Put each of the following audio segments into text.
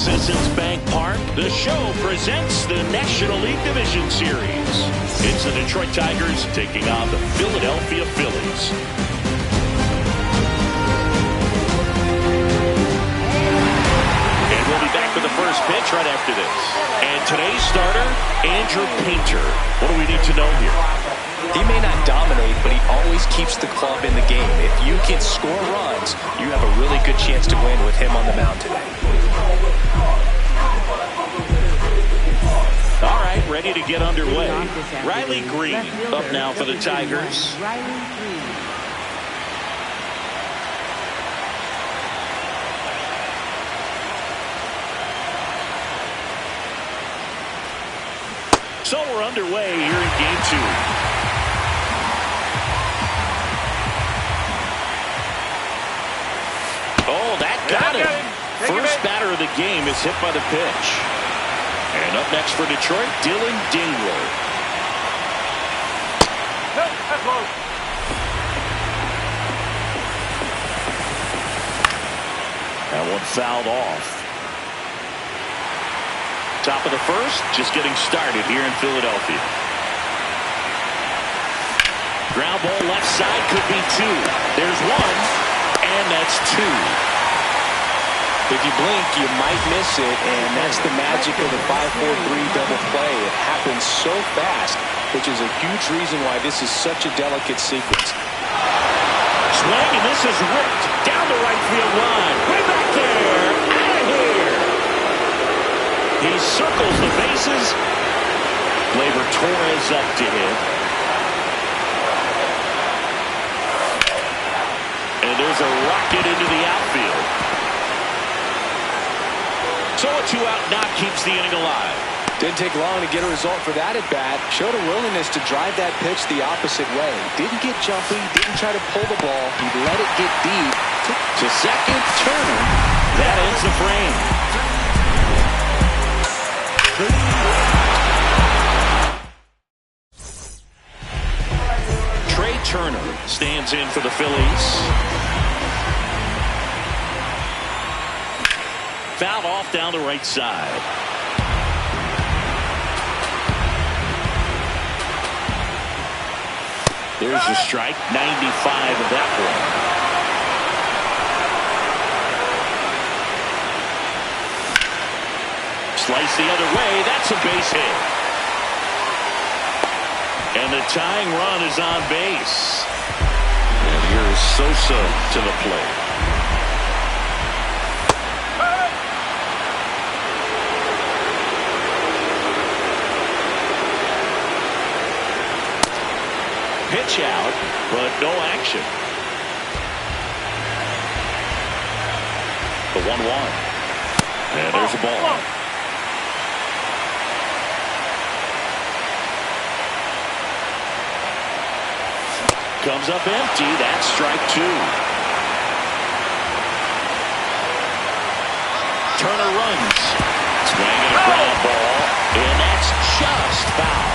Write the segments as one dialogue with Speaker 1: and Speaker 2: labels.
Speaker 1: Citizens Bank Park, the show presents the National League Division Series. It's the Detroit Tigers taking on the Philadelphia Phillies. And we'll be back with the first pitch right after this. And today's starter, Andrew Painter. What do we need to know here?
Speaker 2: He may not dominate, but he always keeps the club in the game. If you can score runs, you have a really good chance to win with him on the mound today.
Speaker 1: All right, ready to get underway. Riley Green up now for the Tigers. So we're underway here in Game 2. Oh, that got him. First batter of the game is hit by the pitch. And up next for Detroit, Dylan Dingler. That one fouled off. Top of the first, just getting started here in Philadelphia. Ground ball left side, could be two. There's one, and that's two.
Speaker 2: If you blink, you might miss it, and that's the magic of the 5-4-3 double play. It happens so fast, which is a huge reason why this is such a delicate sequence.
Speaker 1: Swing, and this is ripped down the right field line. Way back there, out of here. He circles the bases. Gleyber Torres up to hit. And there's a rocket into the outfield. So a two-out knock keeps the inning alive.
Speaker 2: Didn't take long to get a result for that at-bat. Showed a willingness to drive that pitch the opposite way. Didn't get jumpy, didn't try to pull the ball. He let it get deep.
Speaker 1: To second, Turner. That ends the frame. Trey Turner stands in for the Phillies. Fouled off down the right side. There's a strike, 95 of that one. Slice the other way, that's a base hit. And the tying run is on base. And here is Sosa to the plate. Pitch out, but no action. The 1-1. And there's a ball. Comes up empty. That's strike two. Turner runs. Swinging a ground ball. And that's just foul.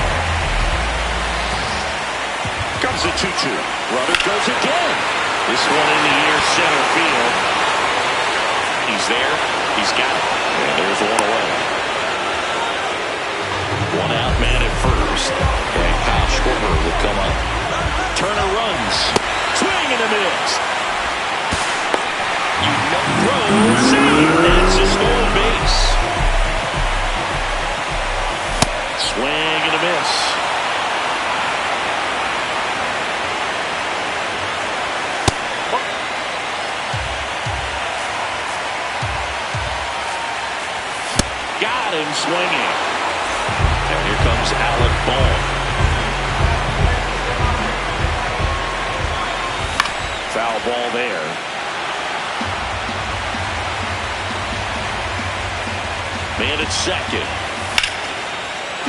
Speaker 1: Comes the 2-2. Runner goes again. This one in the air, center field. He's there. He's got it. And there's one away. One out, man at first. And Kyle Schwarber will come up. Turner runs. Swing and a miss. Throw. Save. That's a stolen base. Swing and a miss. Got him swinging. And here comes Alec Bohm. Foul ball there. Man at second.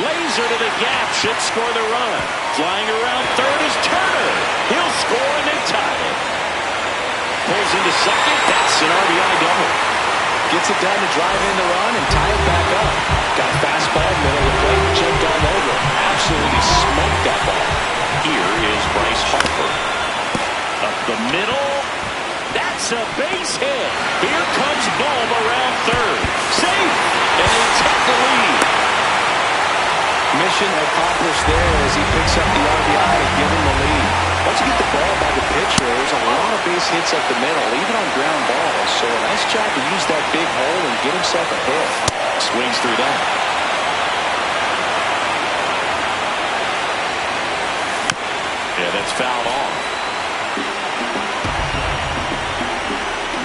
Speaker 1: Laser to the gap. Should score the run. Flying around third is Turner. He'll score and they tie it. Pulls into second. That's an RBI double.
Speaker 2: Gets it done to drive in the run and tie it back up. Got a fastball, middle of the plate, jumped all over. Absolutely smoked that ball.
Speaker 1: Here is Bryce Harper. Up the middle. That's It's a base hit. Here comes Bohm around third. Safe, and they take the lead.
Speaker 2: Mission accomplished there as he picks up the RBI to give him the lead. Once you get the ball by the pitcher, there's a lot of base hits up the middle, even on ground balls. So a nice job to use that big hole and get himself a hit.
Speaker 1: Swings through that. Yeah, that's fouled off.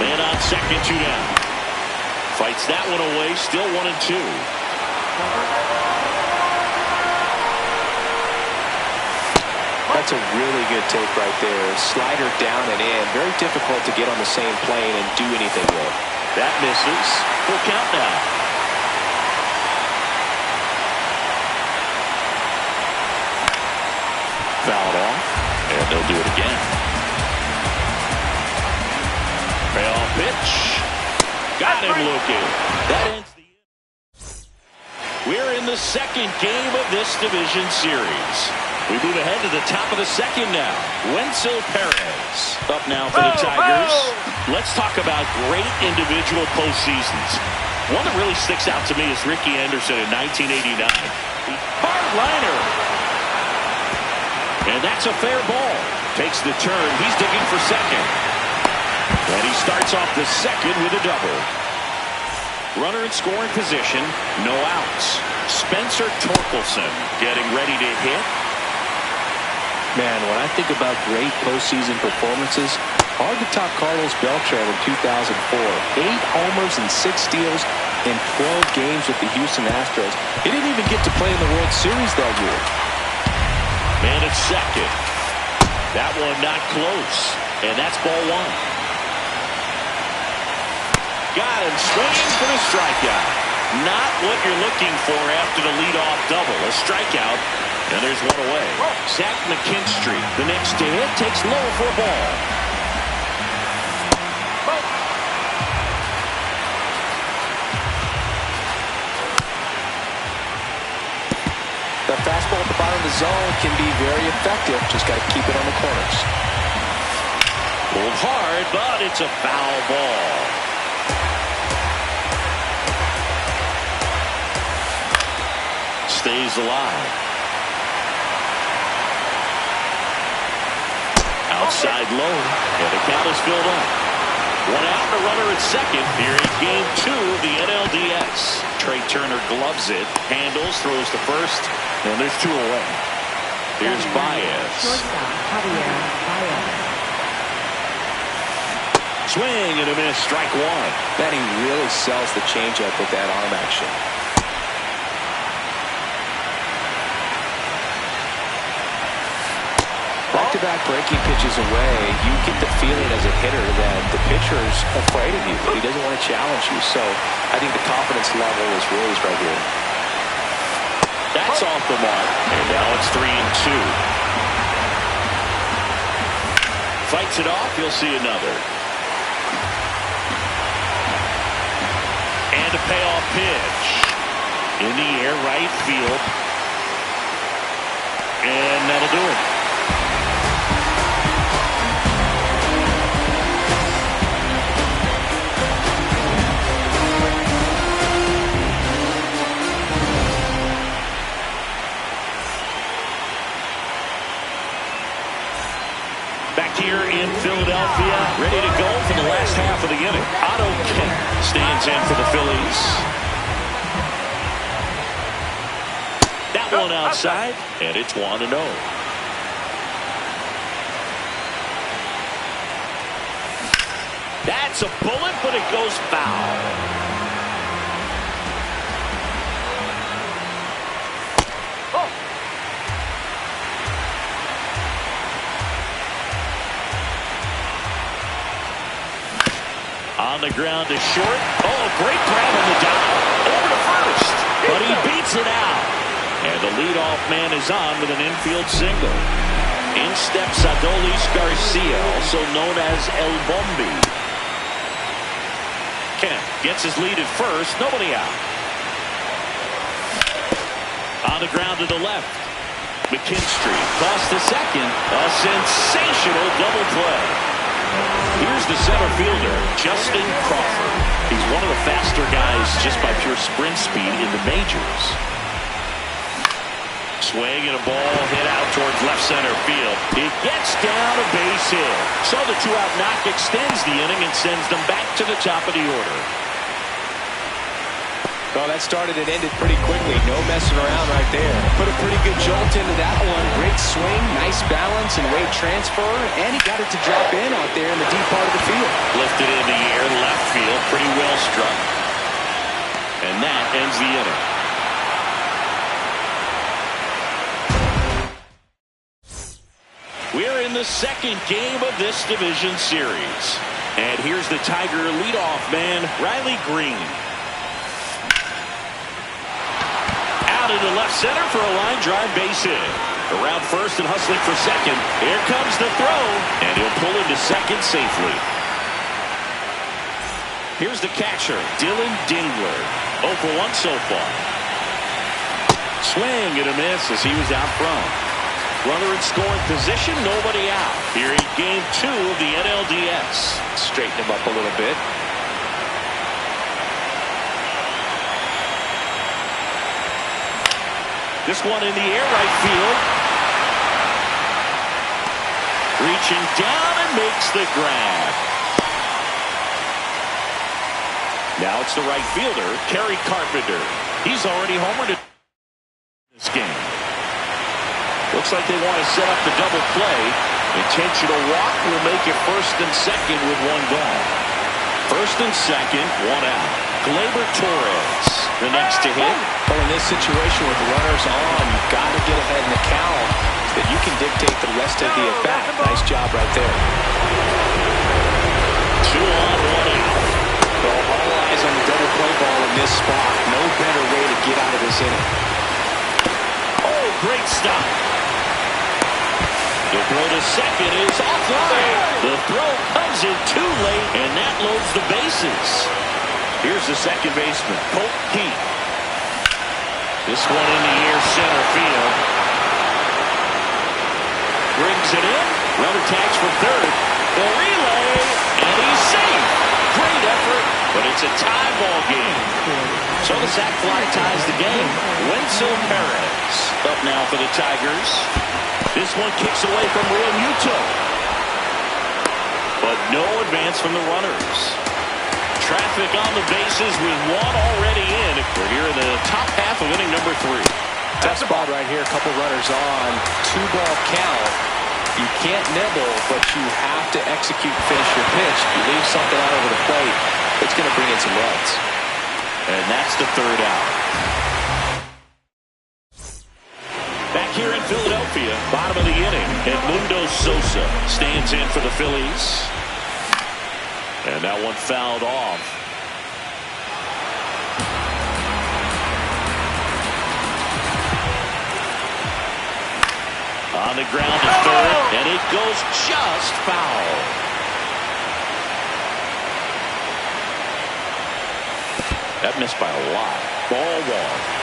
Speaker 1: Man on second, 2 down. Fights that one away, still 1-2.
Speaker 2: That's a really good take right there. Slider down and in. Very difficult to get on the same plane and do anything with.
Speaker 1: That misses. Full count now. Fouled off, and they'll do it again. Payoff pitch. Got him looking. That ends the inning. We're in the second game of this division series. We move ahead to the top of the second now. Wenzel Perez up now for the Tigers. Let's talk about great individual postseasons. One that really sticks out to me is Ricky Anderson in 1989. Hard liner. And that's a fair ball. Takes the turn. He's digging for second. And he starts off the second with a double. Runner in scoring position. No outs. Spencer Torkelson getting ready to hit.
Speaker 2: Man, when I think about great postseason performances, hard to top Carlos Beltran in 2004. 8 homers and 6 steals in 12 games with the Houston Astros. He didn't even get to play in the World Series that year.
Speaker 1: Man at second. That one not close. And that's ball 1. Got him swinging for the strikeout. Not what you're looking for after the leadoff double. A strikeout. And there's one away. Zach McKinstry, the next to hit, takes low for a ball.
Speaker 2: The fastball at the bottom of the zone can be very effective. Just got to keep it on the corners.
Speaker 1: Pulled hard, but it's a foul ball. Stays alive. Outside low, and the count is filled up. 1 out, and a runner at second here in Game 2 of the NLDS. Trey Turner gloves it, handles, throws to first, and there's 2 away. Here's Baez. Swing and a miss, strike 1.
Speaker 2: Man, he really sells the changeup with that arm action. Back-to-back breaking pitches away, you get the feeling as a hitter that the pitcher's afraid of you. He doesn't want to challenge you. So I think the confidence level is raised right here.
Speaker 1: That's off the mark. And now it's 3-2. Fights it off. You'll see another. And a payoff pitch. In the air, right field. And that'll do it. Here in Philadelphia, ready to go for the last half of the inning. Otto Kemp stands in for the Phillies. That one outside, and it's 1-0. That's a bullet, but it goes foul. On the ground to short. Oh, great grab on the dive. Over to first. But he beats it out. And the leadoff man is on with an infield single. In steps Adolis Garcia, also known as El Bombi. Kemp gets his lead at first. Nobody out. On the ground to the left. McKinstry tossed to second. A sensational double play. Here's the center fielder, Justin Crawford. He's one of the faster guys just by pure sprint speed in the majors. Swing and a ball hit out towards left center field. It gets down a base hit. So the two-out knock extends the inning and sends them back to the top of the order.
Speaker 2: Well, that started and ended pretty quickly. No messing around right there. Put a pretty good jolt into that one. Great swing, nice balance and weight transfer, and he got it to drop in out there in the deep part of the field.
Speaker 1: Lifted in the air, left field, pretty well struck. And that ends the inning. We're in the second game of this division series. And here's the Tiger leadoff man, Riley Green. Out into left center for a line drive base hit. Around first and hustling for second. Here comes the throw. And he'll pull into second safely. Here's the catcher, Dylan Dingler. 0 for 1 so far. Swing and a miss as he was out front. Runner in scoring position, nobody out. Here in game 2 of the NLDS.
Speaker 2: Straighten him up a little bit.
Speaker 1: This one in the air, right field. Reaching down and makes the grab. Now it's the right fielder, Kerry Carpenter. He's already homered in this game. Looks like they want to set up the double play. Intentional walk will make it first and second with one gone. First and second, one out. Gleyber Torres, the next to hit.
Speaker 2: Well, in this situation with runners on, you've got to get ahead in the count so that you can dictate the rest of the at-bat. Nice job right there.
Speaker 1: 2 on, 1 out.
Speaker 2: Well, all eyes on the double play ball in this spot. No better way to get out of this inning.
Speaker 1: Oh, great stop. The throw to second is offline. The throw comes in too late, and that loads the bases. Here's the second baseman, Colt Keith. This one in the air, center field. Brings it in. Runner tags from third. The relay, and he's safe. Great effort, but it's a tie ball game. So the sac fly ties the game. Wenzel Perez up now for the Tigers. This one kicks away from Real Muto. But no advance from the runners. Traffic on the bases with one already in. We're here in the top half of inning number 3.
Speaker 2: Tough spot right here. A couple runners on. 2-ball count. You can't nibble, but you have to execute and finish your pitch. If you leave something out over the plate, it's going to bring in some runs.
Speaker 1: And that's the third out. Back here in Philadelphia, bottom of the inning, Edmundo Sosa stands in for the Phillies. And that one fouled off. On the ground to third, and it goes just foul. That missed by a lot. Ball 1.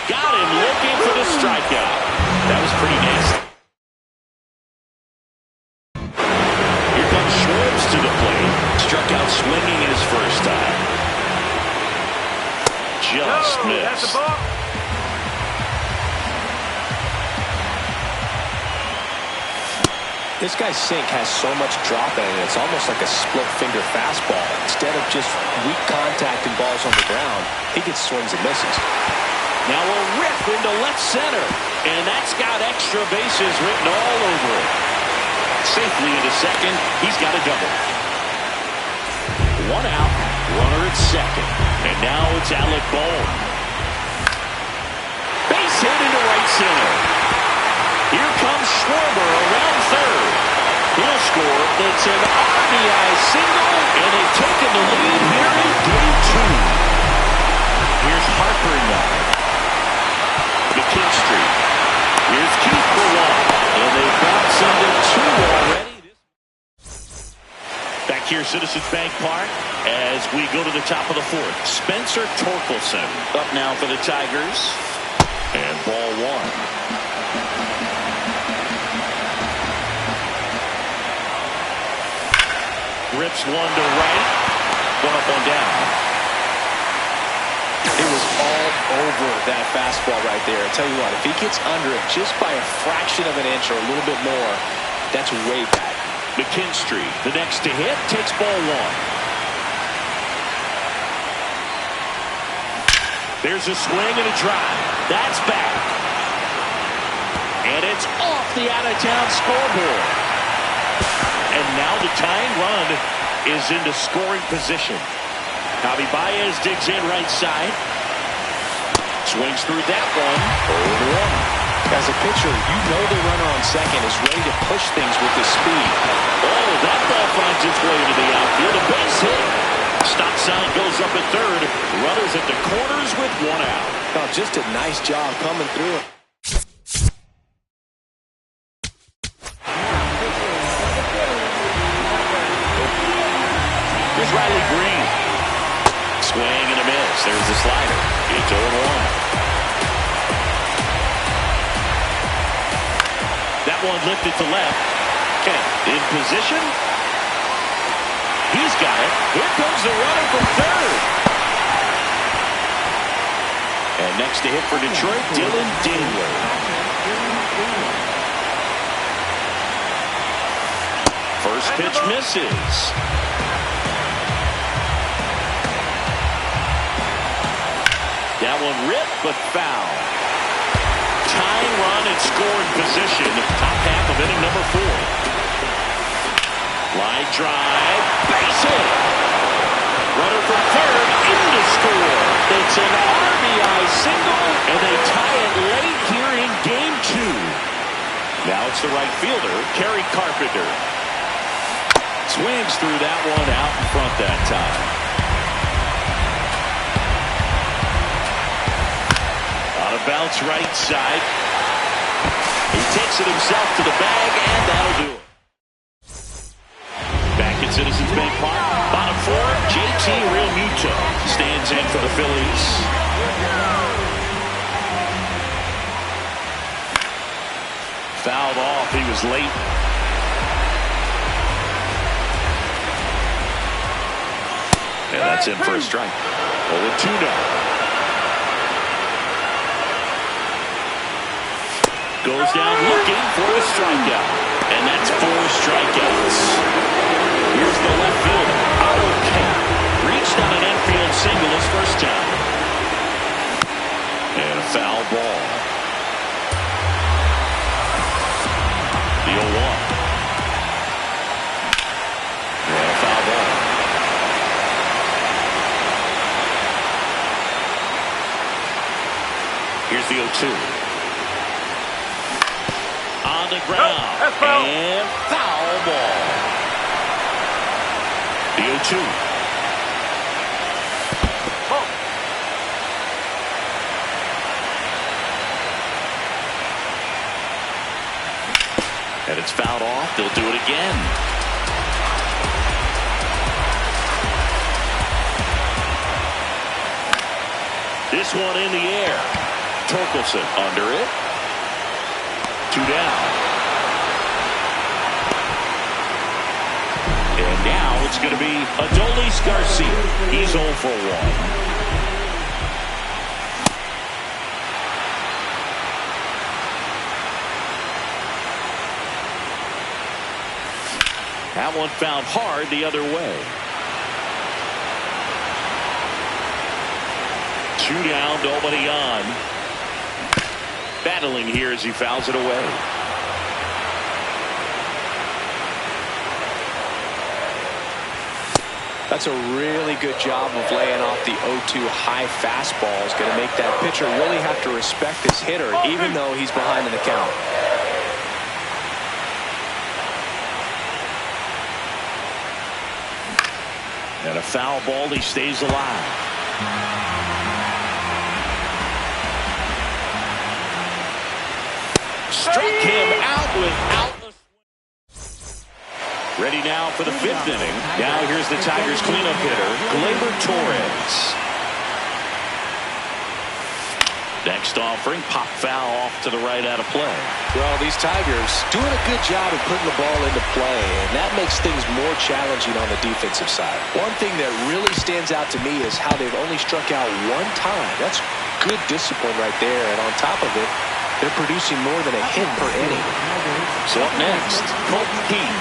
Speaker 1: Got him looking for the strikeout. That was pretty nasty. Here comes Schwartz to the plate. Struck out swinging his first time. Just missed.
Speaker 2: This guy's sink has so much drop in it, it's almost like a split-finger fastball. Instead of just weak contact and balls on the ground, he gets swings and misses.
Speaker 1: Now a rip into left center, and that's got extra bases written all over it. Safely into second, he's got a double. 1 out, runner at second, and now it's Alec Bohm. Base hit into right center. Here comes Schwarber around third. He'll score. It's an RBI single, and they've taken the lead here in game 2. Here's Harper now. McKinstry. Here's Keith for 1. And they've bounced into 2 already. Back here, Citizens Bank Park, as we go to the top of the 4th. Spencer Torkelson up now for the Tigers. And ball 1. rips one to right. One up, one down.
Speaker 2: It was all over that fastball right there. I tell you what, if he gets under it just by a fraction of an inch or a little bit more, that's way back.
Speaker 1: McKinstry, the next to hit, takes ball one. There's a swing and a drive. That's back. And it's off the out-of-town scoreboard. And now the tying run is into scoring position. Javi Baez digs in right side. Swings through that one. 0-1.
Speaker 2: As a pitcher, you know the runner on second is ready to push things with his speed.
Speaker 1: Oh, that ball finds its way into the outfield. A base hit. Stop sign goes up at third. Runners at the corners with one out.
Speaker 2: Oh, just a nice job coming through it.
Speaker 1: Here's Riley Green. Swing and a miss. There's the slider. It's 0-1. That one lifted to left. Kent in position. He's got it. Here comes the runner from third. And next to hit for Detroit, Dylan Dingler. First pitch misses. That one ripped, but foul. Tying run and scoring position. Top half of inning number 4. Line drive. Base hit. Runner from third in to score. It's an RBI single, and they tie it late here in game 2. Now it's the right fielder, Kerry Carpenter. Swings through that one out in front that time. On a bounce right side. He takes it himself to the bag, and that'll do it. Back at Citizens Bank Park, bottom 4, JT Realmuto stands in for the Phillies. Fouled off, he was late. And that's in for a strike. 0-2 now. Goes down looking for a strikeout. And that's 4 strikeouts. Here's the left fielder, Otto Kemp. Reached on an infield single his first time. And a foul ball. The 0-1. And a foul ball. Here's the 0-2. On the ground, and foul ball. The 0-2. And it's fouled off. They'll do it again. This one in the air. Torkelson under it. 2 down. And now it's going to be Adolis Garcia. He's 0 for 1. That one found hard the other way. 2 down, nobody on. Battling here as he fouls it away.
Speaker 2: That's a really good job of laying off the 0-2 high fastball. Is going to make that pitcher really have to respect his hitter, even though he's behind in the count.
Speaker 1: And a foul ball, he stays alive. Struck him out without the swing. Ready now for the 5th inning. Now here's the Tigers cleanup hitter, Gleyber Torres. Next offering, pop foul off to the right out of play.
Speaker 2: Well, these Tigers doing a good job of putting the ball into play, and that makes things more challenging on the defensive side. One thing that really stands out to me is how they've only struck out one time. That's good discipline right there, and on top of it, they're producing more than a hit per inning.
Speaker 1: So up next, Colt Heath.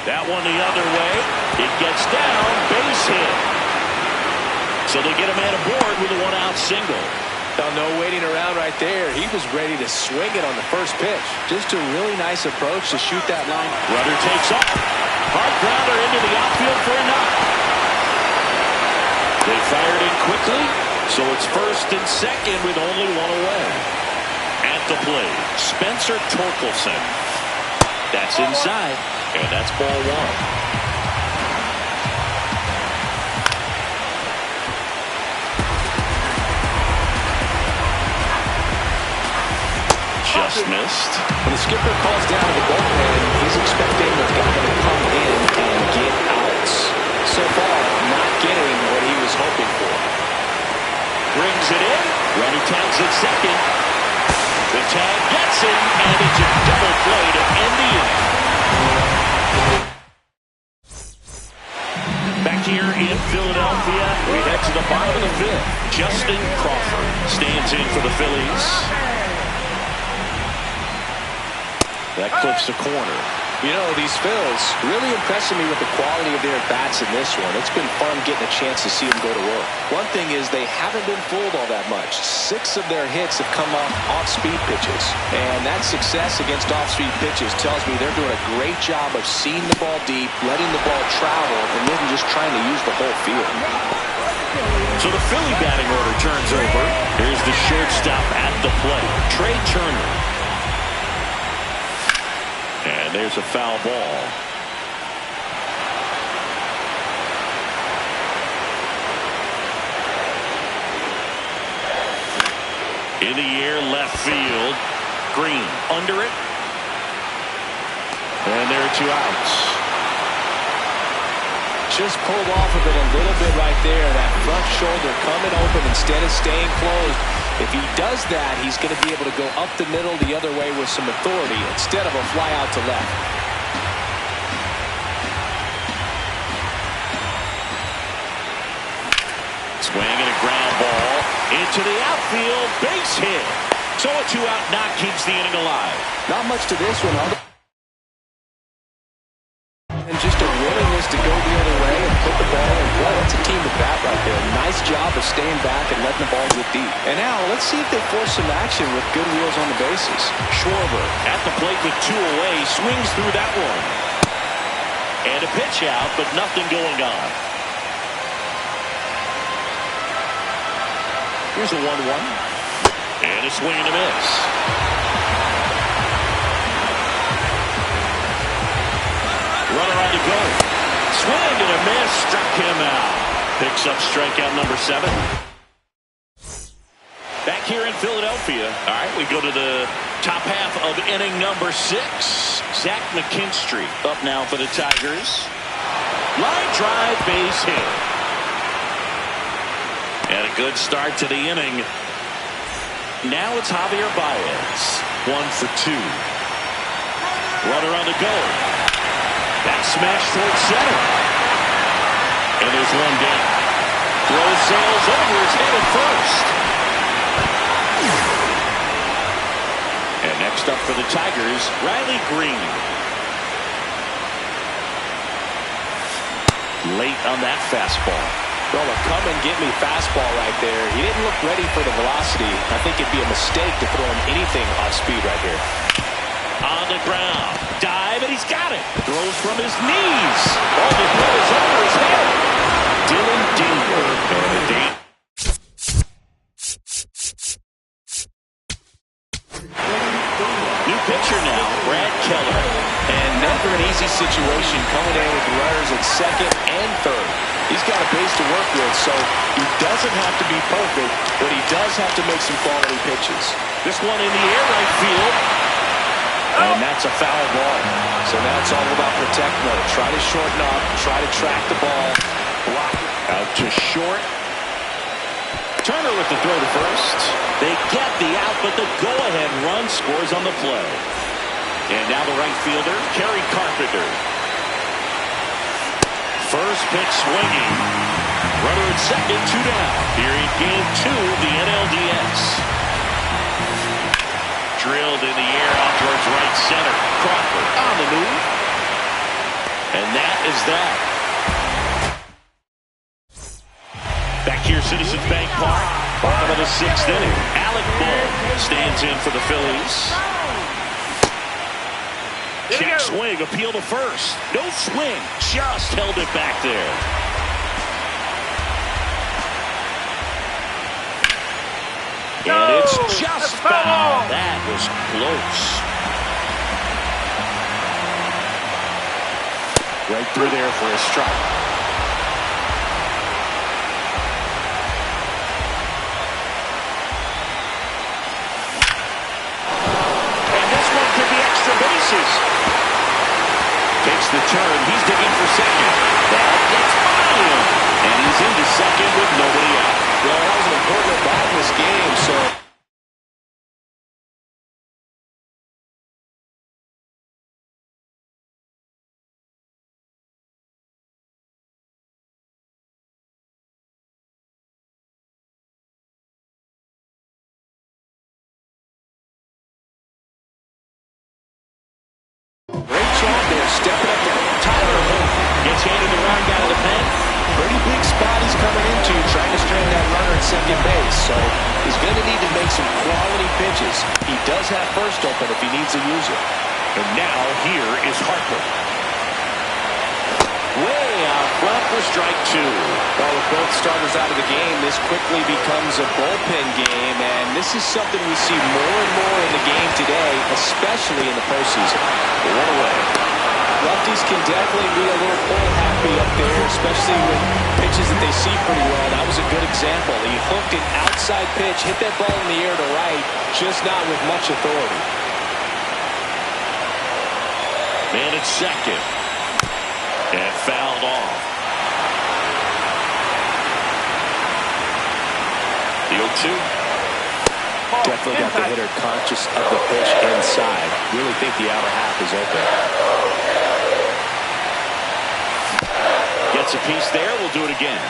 Speaker 1: That one the other way. It gets down, base hit. So they get a man aboard with a one-out single.
Speaker 2: Now, no waiting around right there. He was ready to swing it on the first pitch. Just a really nice approach to shoot that line.
Speaker 1: Rudder takes off. Hard grounder into the outfield for a knock. They fired in quickly, so it's first and second with only one away. At the plate, Spencer Torkelson. That's inside, and that's ball one. Just missed.
Speaker 2: When the skipper calls down to the bullpen, he's expecting the guy to come in and get outs. So far, not getting what he was hoping for.
Speaker 1: Brings it in. Runner tags at second. The tag gets him, and it's a double play to end the inning. Back here in Philadelphia, we head to the bottom of the fifth. Justin Crawford stands in for the Phillies. That clips the corner.
Speaker 2: You know, these Phils really impressing me with the quality of their bats in this one. It's been fun getting a chance to see them go to work. One thing is they haven't been fooled all that much. 6 of their hits have come off speed pitches. And that success against off-speed pitches tells me they're doing a great job of seeing the ball deep, letting the ball travel, and then just trying to use the whole field.
Speaker 1: So the Philly batting order turns over. Here's the shortstop at the plate, Trey Turner. And there's a foul ball. In the air, left field. Green under it. And there are 2 outs.
Speaker 2: Just pulled off of it a little bit right there. That front shoulder coming open instead of staying closed. If he does that, he's going to be able to go up the middle the other way with some authority instead of a fly out to left.
Speaker 1: Swing and a ground ball into the outfield. Base hit. So a 2-out knock keeps the inning alive.
Speaker 2: Not much to this one, other and just a willingness to go the other way and put the ball in play. That's a team to bat right there. Nice job of staying back and letting the ball get deep. And now let's see if they force some action with good wheels on the bases.
Speaker 1: Schwarber at the plate with 2 away, swings through that one. And a pitch out, but nothing going on. Here's a 1-1. And a swing and a miss. Runner on to go. Swing and a miss. Struck him out. Picks up strikeout number 7. Back here in Philadelphia. All right, we go to the top half of inning number 6. Zach McKinstry up now for the Tigers. Line drive, base hit. And a good start to the inning. Now it's Javier Baez. 1 for 2. Runner on the go. That smash towards center. And there's 1 down. Throw sails over his head at first. And next up for the Tigers, Riley Green. Late on that fastball.
Speaker 2: Well, a come-and-get-me fastball right there. He didn't look ready for the velocity. I think it'd be a mistake to throw him anything off speed right here.
Speaker 1: On the ground. Dive, and he's got it. Throws from his knees. Oh, the throw is over his head. Dylan Deaver. New pitcher now, Brad Keller.
Speaker 2: And never an easy situation coming in with runners at second and third. He's got a base to work with, so he doesn't have to be perfect, but he does have to make some quality pitches.
Speaker 1: This one in the air, right field. And that's a foul ball.
Speaker 2: So now it's all about protect mode. Try to shorten up, try to track the ball, block.
Speaker 1: Out to short.
Speaker 2: Turner with the throw to first.
Speaker 1: They get the out, but the go-ahead run scores on the play. And now the right fielder, Kerry Carpenter. First pitch swinging. Runner at second, 2 down. Here in game 2 of the NLDS. Drilled in the air out towards right center. Crawford on the move. And that is that. Back here, Citizens Bank Park. Bottom of the 6th inning. Alec Bohm stands in for the Phillies. Check swing, appeal to first. No swing, just held it back there. And it's just foul. That was close.
Speaker 2: Right through there for a strike.
Speaker 1: Takes the turn. He's digging for second. That gets by him. And he's into second with nobody out.
Speaker 2: Well, that was an important at-bat in this game, so...
Speaker 1: Great job there, stepping up there. Tyler Holt gets handed the wrong out of the pen.
Speaker 2: Pretty big spot he's coming into, trying to strand that runner at second base. So he's going to need to make some quality pitches. He does have first open if he needs to use it.
Speaker 1: And now here is Harper. Way out front for strike 2.
Speaker 2: Well, with both starters out of the game, this quickly becomes a bullpen game, and this is something we see more and more in the game today, especially in the postseason.
Speaker 1: The one away.
Speaker 2: Lefties can definitely be a little pull happy up there, especially with pitches that they see pretty well. That was a good example. He hooked an outside pitch, hit that ball in the air to right, just not with much authority.
Speaker 1: Man at second. And fouled off. The 0-2.
Speaker 2: Definitely got the hitter conscious of the pitch inside. Really think the outer half is open.
Speaker 1: Gets a piece there. We'll do it again.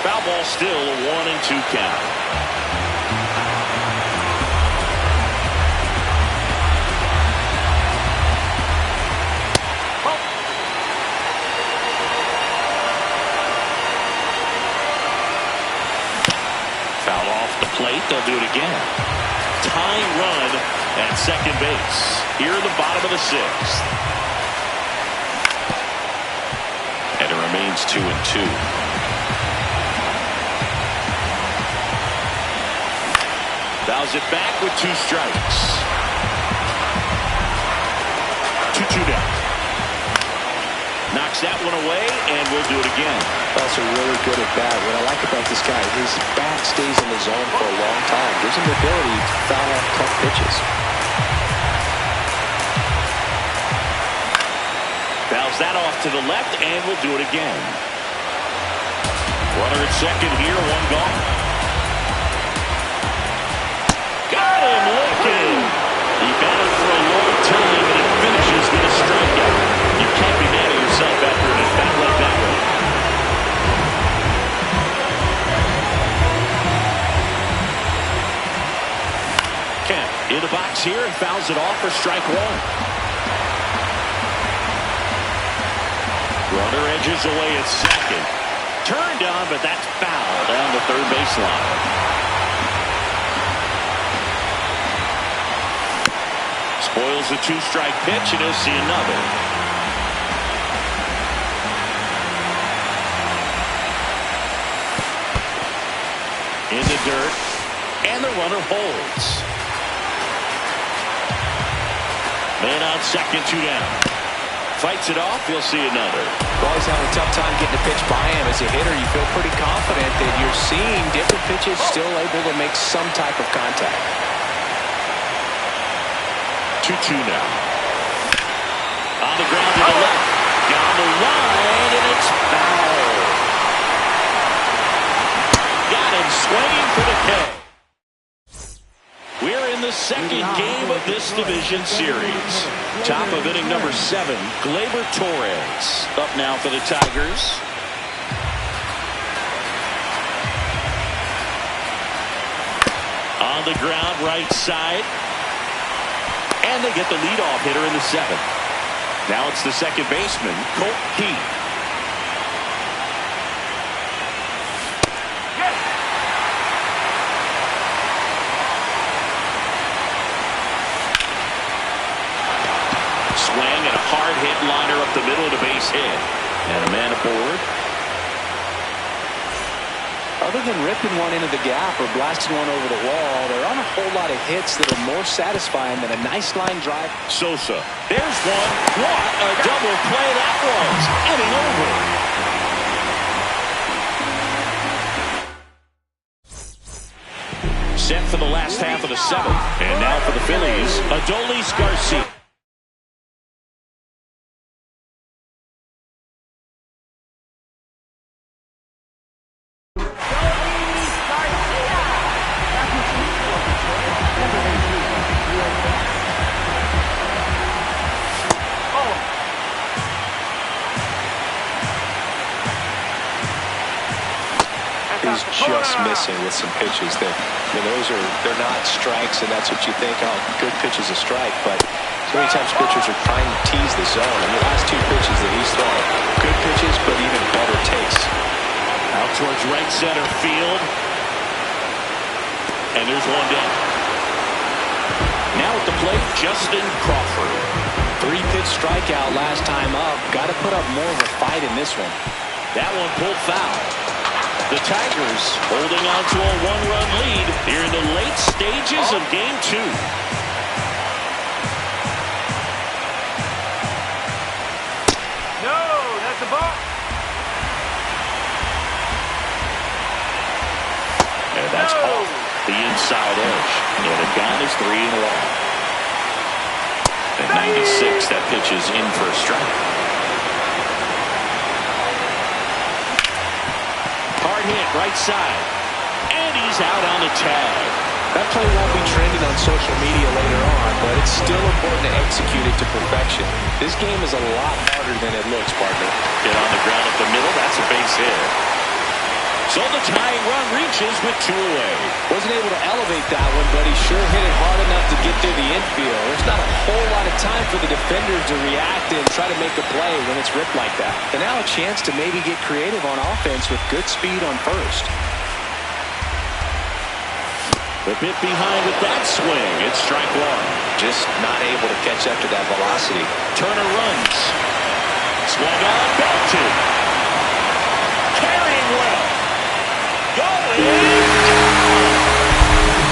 Speaker 1: Foul ball still, a 1-2 count. Plate, they'll do it again. Tying run at second base. Here in the bottom of the 6th. And it remains 2-2. Fouls it back with 2 strikes. 2-2 down. Knocks that one away, and we'll do it again.
Speaker 2: Also really good at bat. What I like about this guy, his bat stays in the zone for a long time. Gives him the ability to foul off tough pitches.
Speaker 1: Fouls that off to the left, and we'll do it again. Runner at second here, 1 gone. Got him looking. He battled for a long time, and it finishes with a strikeout. You can't be mad at yourself after an at-bat like that one. Kemp in the box here and fouls it off for strike 1. Runner edges away at second. Turned on, but that's foul down the third baseline. Spoils the 2-strike pitch, and he'll see another. In the dirt, and the runner holds. Man on second, 2 down. Fights it off, he'll see another.
Speaker 2: Well, he's having a tough time getting a pitch by him. As a hitter, you feel pretty confident that you're seeing different pitches still able to make some type of contact.
Speaker 1: 2-2 now. On the ground to the left. Down the line, and it's foul. Got him swinging for the K. We're in the second game of this division series. Top of inning number 7, Gleyber Torres. Up now for the Tigers. On the ground, right side. And they get the leadoff hitter in the 7th. Now it's the second baseman, Colt Keith. Swing and a hard hit liner up the middle of the base hit. And a man aboard.
Speaker 2: Other than ripping one into the gap or blasting one over the wall, there aren't a whole lot of hits that are more satisfying than a nice line drive.
Speaker 1: Sosa. There's one. What a double play that was. Inning over. Set for the last half of the 7th. And now for the Phillies, Adolis Garcia.
Speaker 2: He's just missing with some pitches that, they're not strikes, and that's what you think, oh, good pitch is a strike, but so many times pitchers are trying to tease the zone. And the last 2 pitches that he's thrown, good pitches, but even better takes.
Speaker 1: Out towards right center field. And there's one down. Now at the plate, Justin Crawford.
Speaker 2: 3-pitch strikeout last time up. Got to put up more of a fight in this one.
Speaker 1: That one pulled foul. The Tigers holding on to a 1-run lead here in the late stages of Game 2.
Speaker 3: No, that's a ball.
Speaker 1: And that's off the inside edge. And the count is 3-1. At 96, that pitch is in for a strike. Hard hit, right side. And he's out on the tag.
Speaker 2: That play won't be trending on social media later on, but it's still important to execute it to perfection. This game is a lot harder than it looks, partner.
Speaker 1: Hit on the ground up the middle. That's a base hit. So the tying run reaches with 2 away.
Speaker 2: Wasn't able to elevate that one, but he sure hit it hard enough to get through the infield. There's not a whole lot of time for the defenders to react and try to make a play when it's ripped like that. And now a chance to maybe get creative on offense with good speed on first.
Speaker 1: The bit behind with that swing. It's strike 1.
Speaker 2: Just not able to catch up to that velocity.
Speaker 1: Turner runs. Swung on, belted. Carrying well. Going.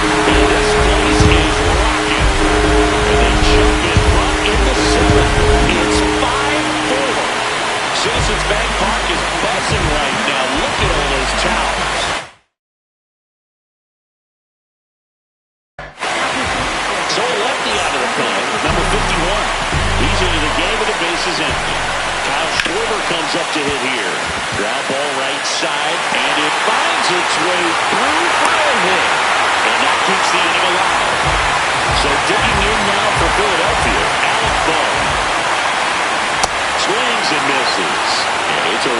Speaker 1: And this place is rocking. And they jump in front in the 7th. It's 5-4. Citizens Bank Park is buzzing right now. Look at all those towels. So a lefty out of the pen, number 51. He's into the game with the bases empty. Kyle Schwarber comes up to hit here. Ground ball right side, and it finds its way through for a hit. And that keeps the inning alive. So digging in now for Philadelphia, Alec Bohm. Swings and misses. And it's 0-1.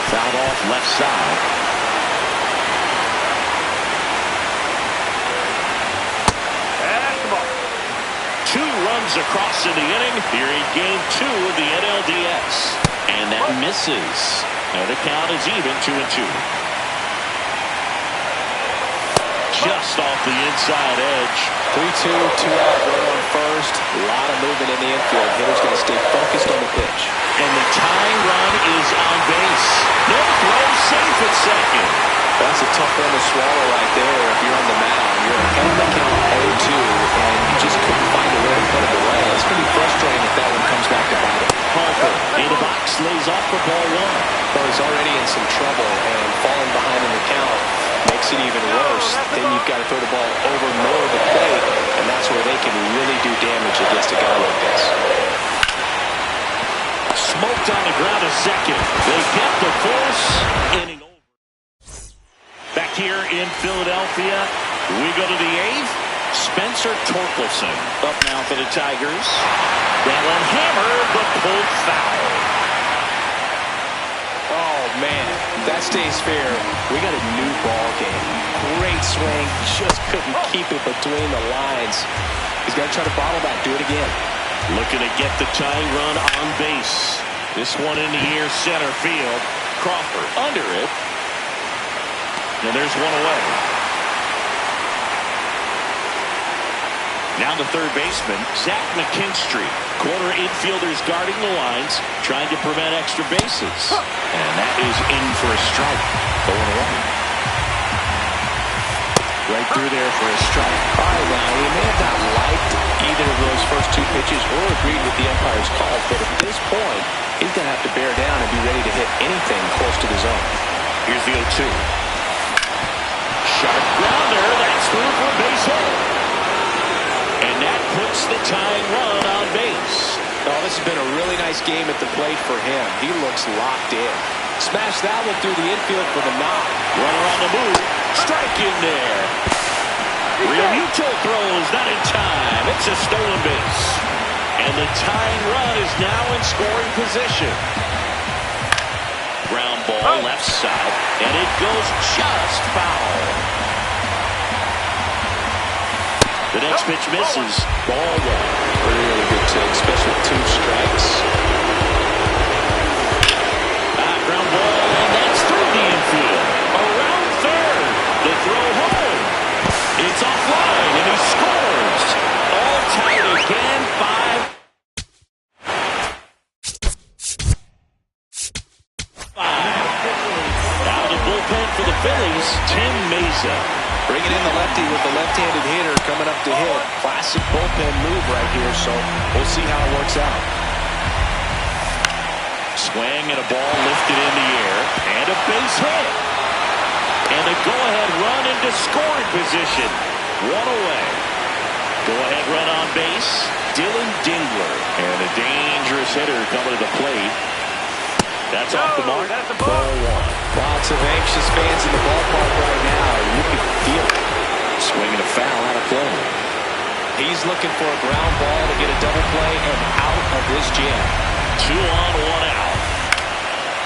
Speaker 1: Fouled off left side. Across in the inning here in Game 2 of the NLDS. And that misses. Now the count is even 2-2. Just off the inside edge.
Speaker 2: 3-2, 2-out, runner on first. A lot of movement in the infield. Hitter's going to stay focused on the pitch.
Speaker 1: And the tying run is on base. No throw, safe at second.
Speaker 2: That's a tough one to swallow right there if you're on the mound. You're ahead of the count 0-2, and you just couldn't find a way to put it away. It's going to be frustrating if that one comes back to bite him.
Speaker 1: Harper in the box lays off for ball 1.
Speaker 2: Well, he's already in some trouble, and falling behind in the count Makes it even worse. Then you've got to throw the ball over more of the plate, and that's where they can really do damage against a guy like this.
Speaker 1: Smoked on the ground to second. They get the force. Inning over. Back here in Philadelphia, we go to the eighth. Spencer Torkelson up now for the Tigers. That one hammered, but pulled foul.
Speaker 2: Oh, man, that stays fair. We got a new ball game. Great swing. Just couldn't keep it between the lines. He's got to try to bottle that. Do it again.
Speaker 1: Looking to get the tying run on base. This one in the air, center field. Crawford under it. And there's one away. Now the third baseman, Zach McKinstry. Corner infielders guarding the lines, trying to prevent extra bases. And that is in for a strike. 0-1. Right through there for a strike.
Speaker 2: All right, now, he may have not liked either of those first two pitches or agreed with the umpire's call, but at this point, he's going to have to bear down and be ready to hit anything close to the zone.
Speaker 1: Here's the 0-2. Sharp grounder. That's through for a base hit. And that puts the tying run on base.
Speaker 2: Oh, this has been a really nice game at the plate for him. He looks locked in. Smash that one through the infield for the knock.
Speaker 1: Runner on the move. Strike in there. Real Muto throws, not in time. It's a stolen base. And the tying run is now in scoring position. Ground ball left side. And it goes just foul. The next pitch misses. Ball one.
Speaker 2: Really good take, especially with two strikes.
Speaker 1: Ground ball, and that's through the infield. Around third. The throw home. It's offline, and he scores. All tied again, 5-5. Out of the bullpen for the Phillies, Tim Mesa.
Speaker 2: Bringing in the lefty with the left-handed hitter coming up to hit. Classic bullpen move right here, so we'll see how it works out.
Speaker 1: Swing and a ball lifted in the air, and a base hit. And a go-ahead run into scoring position. One away. Go-ahead run on base, Dylan Dingler. And a dangerous hitter coming to the plate. That's off the mark.
Speaker 3: That's a ball.
Speaker 2: Lots of anxious fans in the ballpark right now. You can feel it.
Speaker 1: Swinging a foul out of play.
Speaker 2: He's looking for a ground ball to get a double play and out of this jam.
Speaker 1: 2 on, 1 out.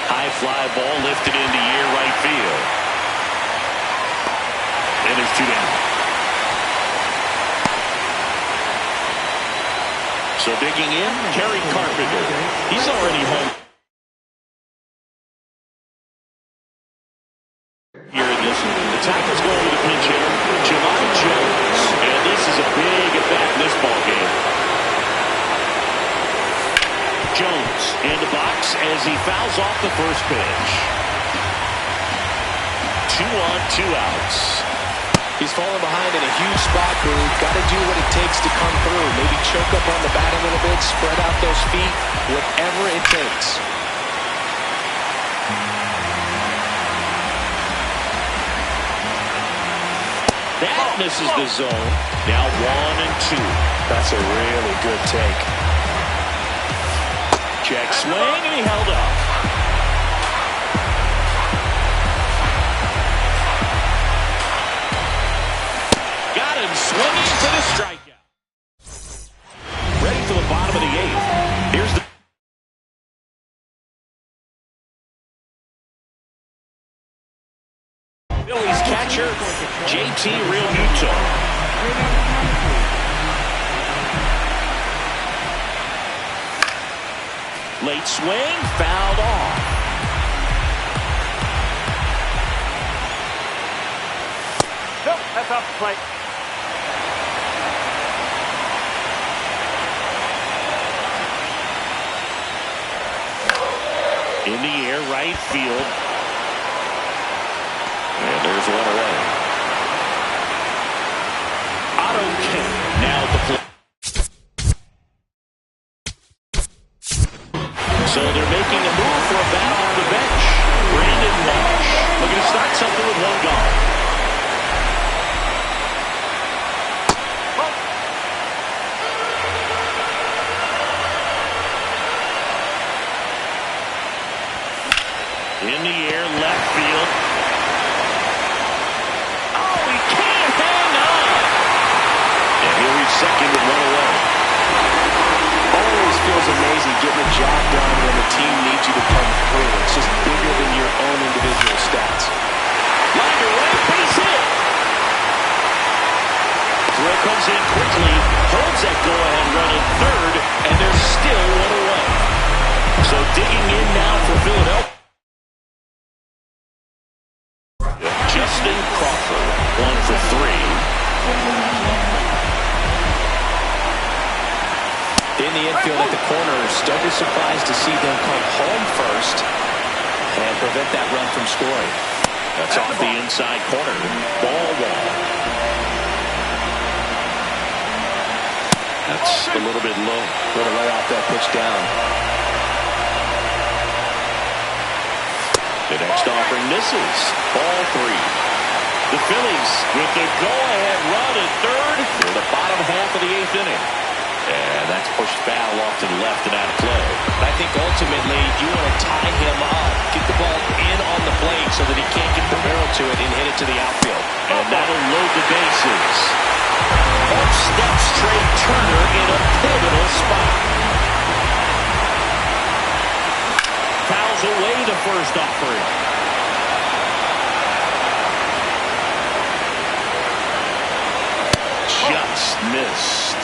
Speaker 1: High fly ball lifted in the air, right field. And there's 2 down. So digging in, Kerry Carpenter. He's already home. Here in this, the Tigers going to the pinch hitter, Javon Jones. And this is a big at-bat in this ball game. Jones in the box as he fouls off the first pitch. 2 on, 2 outs.
Speaker 2: He's falling behind in a huge spot, Groove. Got to do what it takes to come through. Maybe choke up on the bat a little bit, spread out those feet, whatever it takes.
Speaker 1: That misses the zone. Now 1 and 2.
Speaker 2: That's a really good take.
Speaker 1: Check swing, and he held up. Got him swinging for the strikeout. Ready for the bottom of the 8th. Here's the Phillies catcher, Jay31rodriguez. Late swing, fouled off.
Speaker 3: Nope, that's off the plate.
Speaker 1: In the air, right field. And there's one away. Otto Kemp now at the plate. So they're making a move for a bat on the bench. Brandon Marsh looking to start something with 1 gone. In the air, left field. Oh, he can't hang on. And he'll reach second with one away.
Speaker 2: Always feels amazing getting the job done when the team needs you to come through. It's just bigger than your own individual stats.
Speaker 1: Line to right, base hit. Throw comes in quickly, holds that go-ahead run at third, and there's still one away. So digging in now for Philadelphia. Justin Crawford, 1 for 3.
Speaker 2: In the infield at the corners, don't be surprised to see them come home first and prevent that run from scoring.
Speaker 1: That's off the inside corner. Ball one. That's a little bit low.
Speaker 2: Going to lay off that pitch down.
Speaker 1: The next offering misses. Ball 3. The Phillies with the go-ahead run at third for the bottom half of the 8th inning. And that's pushed foul off to the left and out of play.
Speaker 2: I think ultimately you want to tie him up, get the ball in on the plate so that he can't get the barrel to it and hit it to the outfield.
Speaker 1: And that'll load the bases. Up steps Trey Turner in a pivotal spot. Fouls away the first offering. Just missed.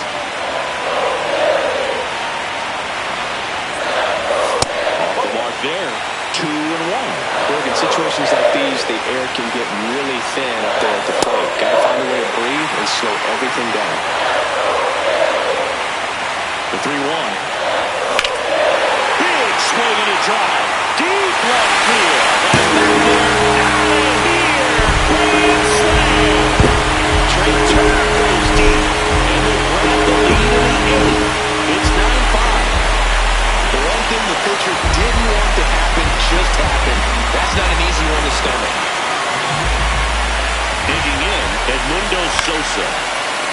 Speaker 1: Off the mark there. 2-1.
Speaker 2: Look, in situations like these, the air can get really thin up there at the plate. Got to find a way to breathe and slow everything down.
Speaker 1: The 3-1. Big swing and a drive. Deep left field. That's back there. Out of here. Grand slam. Trey Turner goes deep. And they grab the lead in the 8th. It's 9-5.
Speaker 2: The one thing the pitcher didn't want to happen just happened. That's not an easy one to stomach.
Speaker 1: Digging in, Edmundo Sosa.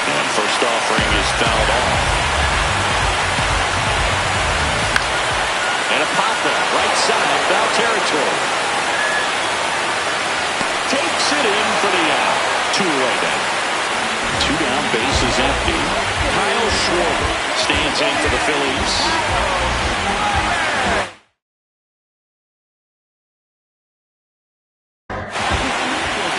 Speaker 1: And first offering is fouled off. And a pop-up, right side, foul territory. Takes it in for the out. 2 away down. 2 down, bases empty. Kyle Schwarber stands in for the Phillies.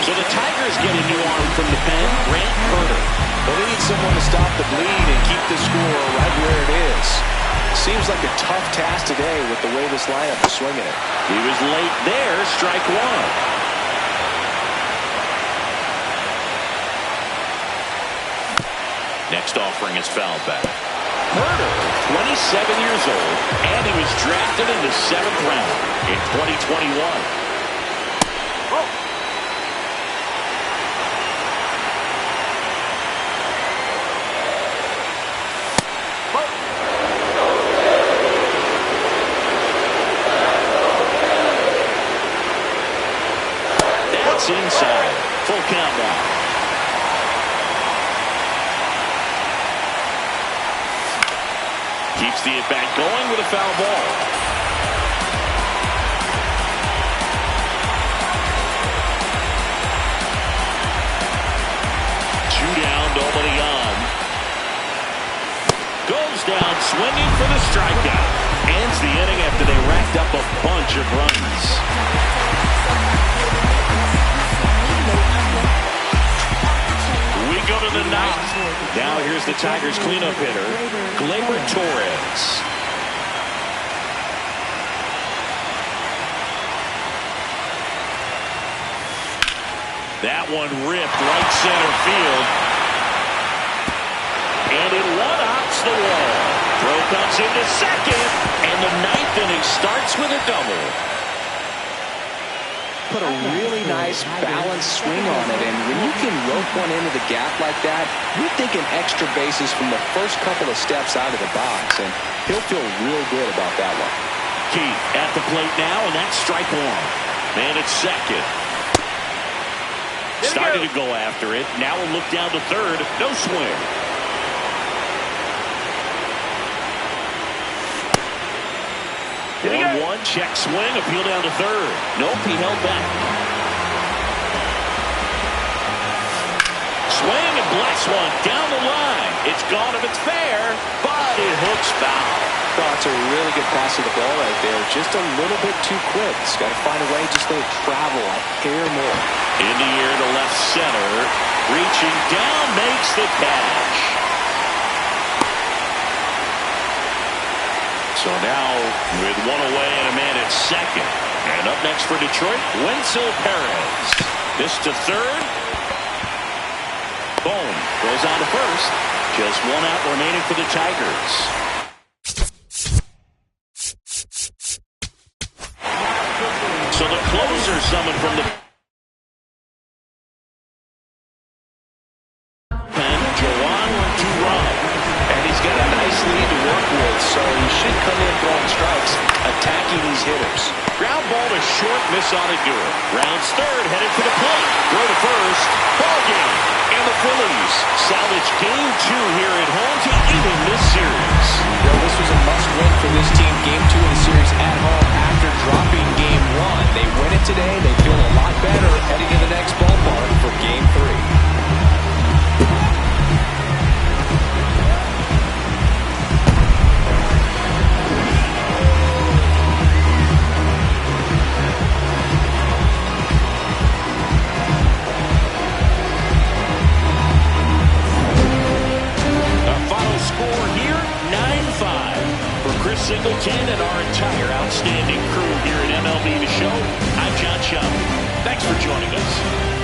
Speaker 1: So the Tigers get a new arm from the pen, Grant Herter.
Speaker 2: Well, they need someone to stop the bleed and keep the score right where it is. Seems like a tough task today with the way this lineup is swinging it.
Speaker 1: He was late there, strike 1. Next offering is fouled back. Herter, 27 years old, and he was drafted in the 7th round in 2021. That's inside. Full count now. Keeps the at-bat going with a foul ball. Two down, nobody on. Goes down, swinging for the strikeout. Ends the inning after they racked up a bunch of runs. We go to the 9th. Now here's the Tigers cleanup hitter, Gleyber Torres. That one ripped right center field. And it one-hops the wall. Throw comes into second. And the 9th inning starts with a double.
Speaker 2: Put a really nice balanced swing on it, and when you can rope one into the gap like that, you're thinking extra bases from the first couple of steps out of the box, and he'll feel real good about that one.
Speaker 1: Keith at the plate now, and that's strike 1. Man at second. Started to go after it. Now we'll look down to third. No swing. 1-1, check swing, appeal down to third. Nope, he held back. Swing and blast one down the line. It's gone if it's fair, but it hooks foul.
Speaker 2: Oh, it's a really good pass of the ball right there. Just a little bit too quick. He's got to find a way just to travel a hair more.
Speaker 1: In the air to left center. Reaching down, makes the catch. So now with one away and a man at second. And up next for Detroit, Wenzel Perez. This to third. Boom. Goes on to first. Just one out remaining for the Tigers. So the closer summoned from the pen, Joan Duran.
Speaker 2: And he's got a nice lead to work with, so he should come in throwing strikes, attacking these hitters.
Speaker 1: Ground ball to short, miss ought to do it. Rounds third, headed for the plate. Throw to first. Ball game. And the Phillies salvage game 2 here at home to even this series.
Speaker 2: Well, this was a must-win for this team. Game 2 of the series at home after dropping game 1. They win it today. They feel a lot better heading to the next ballpark for game 3.
Speaker 1: Singleton and our entire outstanding crew here at MLB The Show. I'm John Shelby. Thanks for joining us.